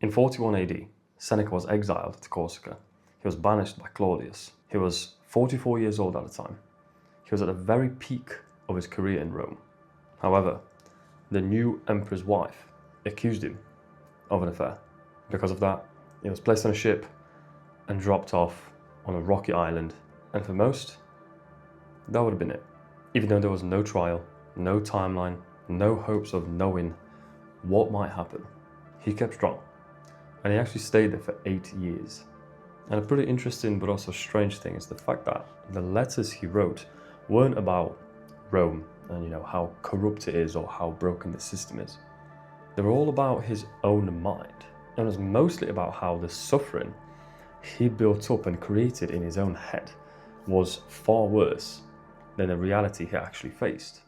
In 41 AD, Seneca was exiled to Corsica. He was banished by Claudius. He was 44 years old at the time. He was at the very peak of his career in Rome. However, the new emperor's wife accused him of an affair. Because of that, he was placed on a ship and dropped off on a rocky island. And for most, that would have been it. Even though there was no trial, no timeline, no hopes of knowing what might happen, he kept strong. And he actually stayed there for 8 years. And a pretty interesting but also strange thing is the fact that the letters he wrote weren't about Rome and how corrupt it is or how broken the system is. They were all about his own mind. And it was mostly about how the suffering he built up and created in his own head was far worse than the reality he actually faced.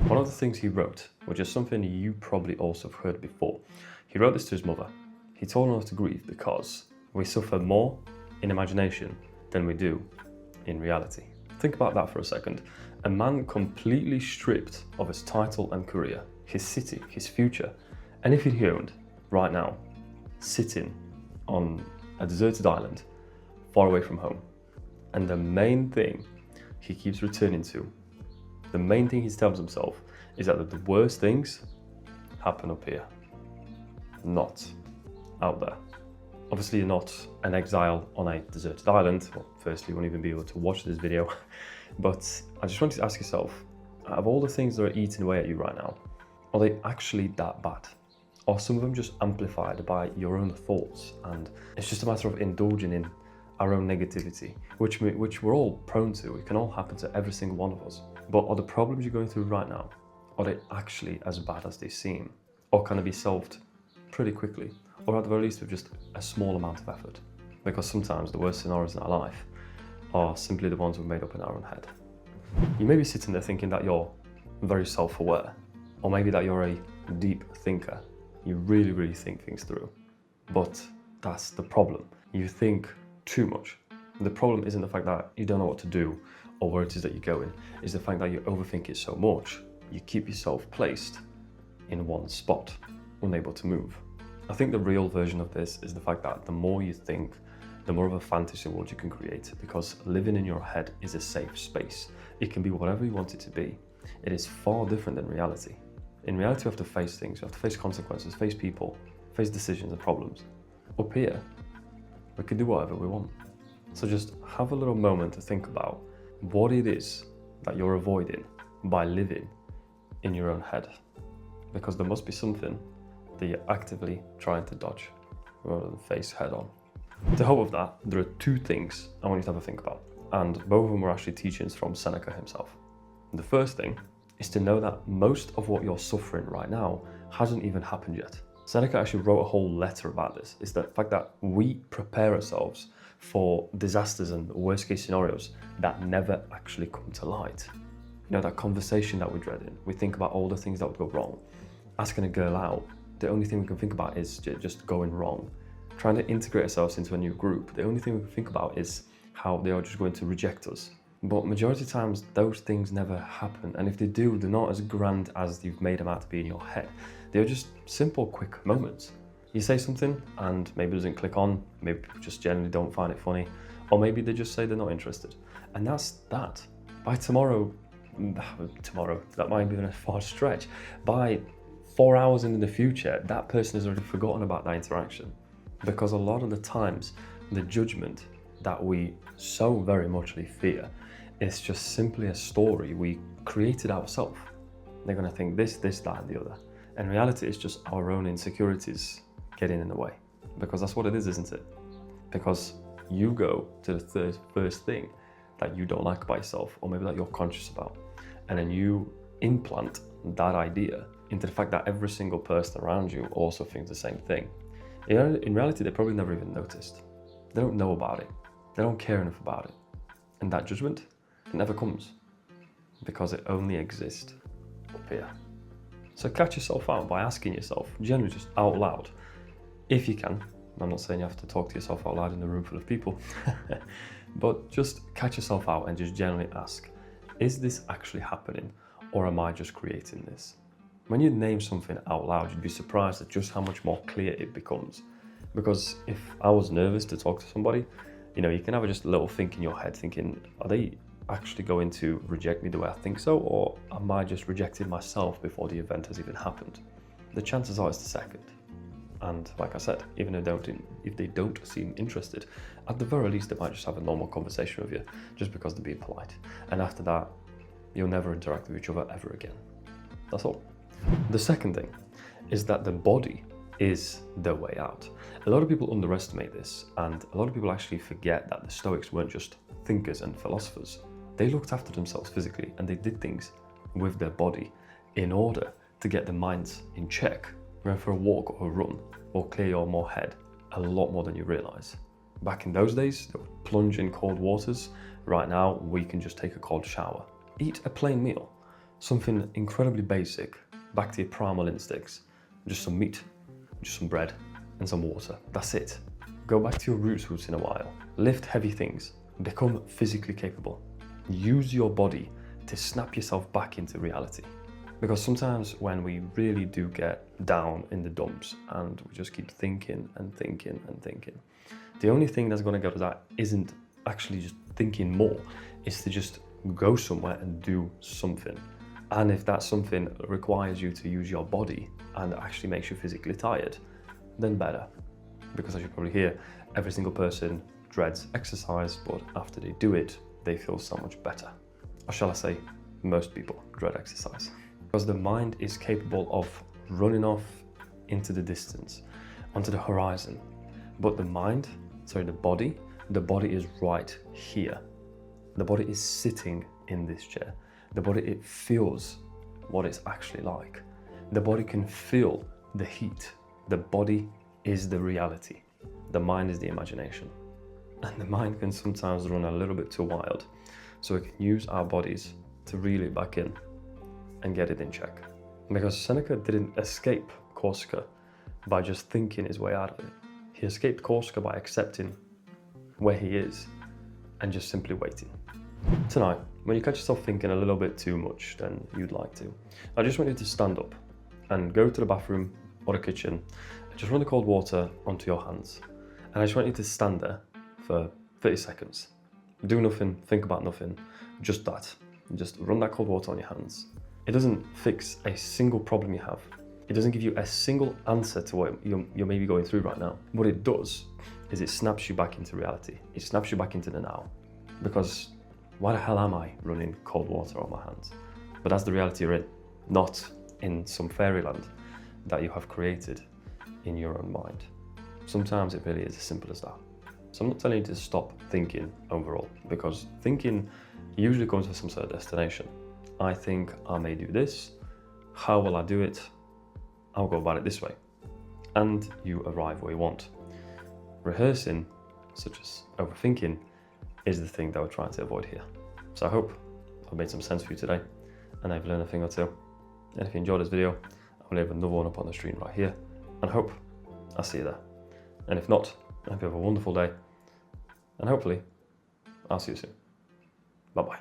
One of the things he wrote, which is something you probably also have heard before, he wrote this to his mother. He told her not to grieve because we suffer more in imagination than we do in reality. Think about that for a second. A man completely stripped of his title and career, his city, his future, anything he owned right now, sitting on a deserted island far away from home. And the main thing he keeps returning to, the main thing he tells himself is that the worst things happen up here, not out there. Obviously, you're not an exile on a deserted island. Well, firstly, you won't even be able to watch this video. But I just wanted to ask yourself, out of all the things that are eating away at you right now, are they actually that bad? Or some of them just amplified by your own thoughts? And it's just a matter of indulging in our own negativity, which we're all prone to. It can all happen to every single one of us. But are the problems you're going through right now, are they actually as bad as they seem? Or can they be solved pretty quickly? Or at the very least with just a small amount of effort? Because sometimes the worst scenarios in our life are simply the ones we've made up in our own head. You may be sitting there thinking that you're very self-aware, or maybe that you're a deep thinker. You really, really think things through. But that's the problem. You think too much. The problem isn't the fact that you don't know what to do or where it is that you're going. It's the fact that you overthink it so much, you keep yourself placed in one spot, unable to move. I think the real version of this is the fact that the more you think, the more of a fantasy world you can create, because living in your head is a safe space. It can be whatever you want it to be. It is far different than reality. In reality, you have to face things, you have to face consequences, face people, face decisions and problems. Up here, we can do whatever we want. So just have a little moment to think about what it is that you're avoiding by living in your own head. Because there must be something that you're actively trying to dodge rather than face head on. To help with that, there are 2 things I want you to have a think about, and both of them were actually teachings from Seneca himself. The first thing is to know that most of what you're suffering right now hasn't even happened yet. Seneca actually wrote a whole letter about this. It's the fact that we prepare ourselves for disasters and worst case scenarios that never actually come to light. That conversation that we're dreading, we think about all the things that would go wrong. Asking a girl out, the only thing we can think about is just going wrong. Trying to integrate ourselves into a new group, the only thing we can think about is how they are just going to reject us. But majority of times, those things never happen. And if they do, they're not as grand as you've made them out to be in your head. They're just simple, quick moments. You say something and maybe it doesn't click on, maybe people just generally don't find it funny, or maybe they just say they're not interested. And that's that. By tomorrow, that might be a far stretch. By 4 hours into the future, that person has already forgotten about that interaction. Because a lot of the times, the judgment that we so very muchly fear is just simply a story we created ourselves. They're going to think this, that, and the other. In reality, it's just our own insecurities getting in the way. Because that's what it is, isn't it? Because you go to the first thing that you don't like about yourself, or maybe that you're conscious about, and then you implant that idea into the fact that every single person around you also thinks the same thing. In reality, they probably never even noticed. They don't know about it. They don't care enough about it. And that judgment, it never comes, because it only exists up here. So catch yourself out by asking yourself, generally just out loud, if you can. I'm not saying you have to talk to yourself out loud in a room full of people, but just catch yourself out and just generally ask, is this actually happening, or am I just creating this? When you name something out loud, you'd be surprised at just how much more clear it becomes. Because if I was nervous to talk to somebody, you can have just a little think in your head thinking, are they actually going to reject me the way I think so, or am I just rejecting myself before the event has even happened? The chances are it's the second. And like I said, even if they don't seem interested, at the very least they might just have a normal conversation with you, just because they're being polite. And after that, you'll never interact with each other ever again. That's all. The second thing is that the body is the way out. A lot of people underestimate this, and a lot of people actually forget that the Stoics weren't just thinkers and philosophers. They looked after themselves physically, and they did things with their body in order to get their minds in check. Going for a walk or a run will clear your head a lot more than you realize. Back in those days, they would plunge in cold waters. Right now, we can just take a cold shower. Eat a plain meal, something incredibly basic, back to your primal instincts. Just some meat, just some bread, and some water. That's it. Go back to your roots once in a while. Lift heavy things. Become physically capable. Use your body to snap yourself back into reality. Because sometimes when we really do get down in the dumps and we just keep thinking and thinking and thinking, the only thing that's going to get us out isn't actually just thinking more, it's to just go somewhere and do something. And if that something requires you to use your body and actually makes you physically tired, then better. Because as you probably hear, every single person dreads exercise, but after they do it, they feel so much better. Or shall I say, most people dread exercise. Because the mind is capable of running off into the distance, onto the horizon. But the body is right here. The body is sitting in this chair. The body, it feels what it's actually like. The body can feel the heat. The body is the reality. The mind is the imagination. And the mind can sometimes run a little bit too wild. So we can use our bodies to reel it back in and get it in check. Because Seneca didn't escape Corsica by just thinking his way out of it. He escaped Corsica by accepting where he is and just simply waiting. Tonight, when you catch yourself thinking a little bit too much than you'd like to, I just want you to stand up and go to the bathroom or the kitchen and just run the cold water onto your hands. And I just want you to stand there for 30 seconds. Do nothing, think about nothing, just that. Just run that cold water on your hands. It doesn't fix a single problem you have. It doesn't give you a single answer to what you're maybe going through right now. What it does is it snaps you back into reality. It snaps you back into the now. Because why the hell am I running cold water on my hands? But that's the reality you're in, not in some fairyland that you have created in your own mind. Sometimes it really is as simple as that. So I'm not telling you to stop thinking overall, because thinking usually goes to some sort of destination. I think I may do this. How will I do it? I'll go about it this way. And you arrive where you want. Rehearsing, such as overthinking, is the thing that we're trying to avoid here. So I hope I've made some sense for you today and I've learned a thing or two. And if you enjoyed this video, I'll leave another one up on the screen right here. And I hope I'll see you there. And if not, I hope you have a wonderful day. And hopefully, I'll see you soon. Bye-bye.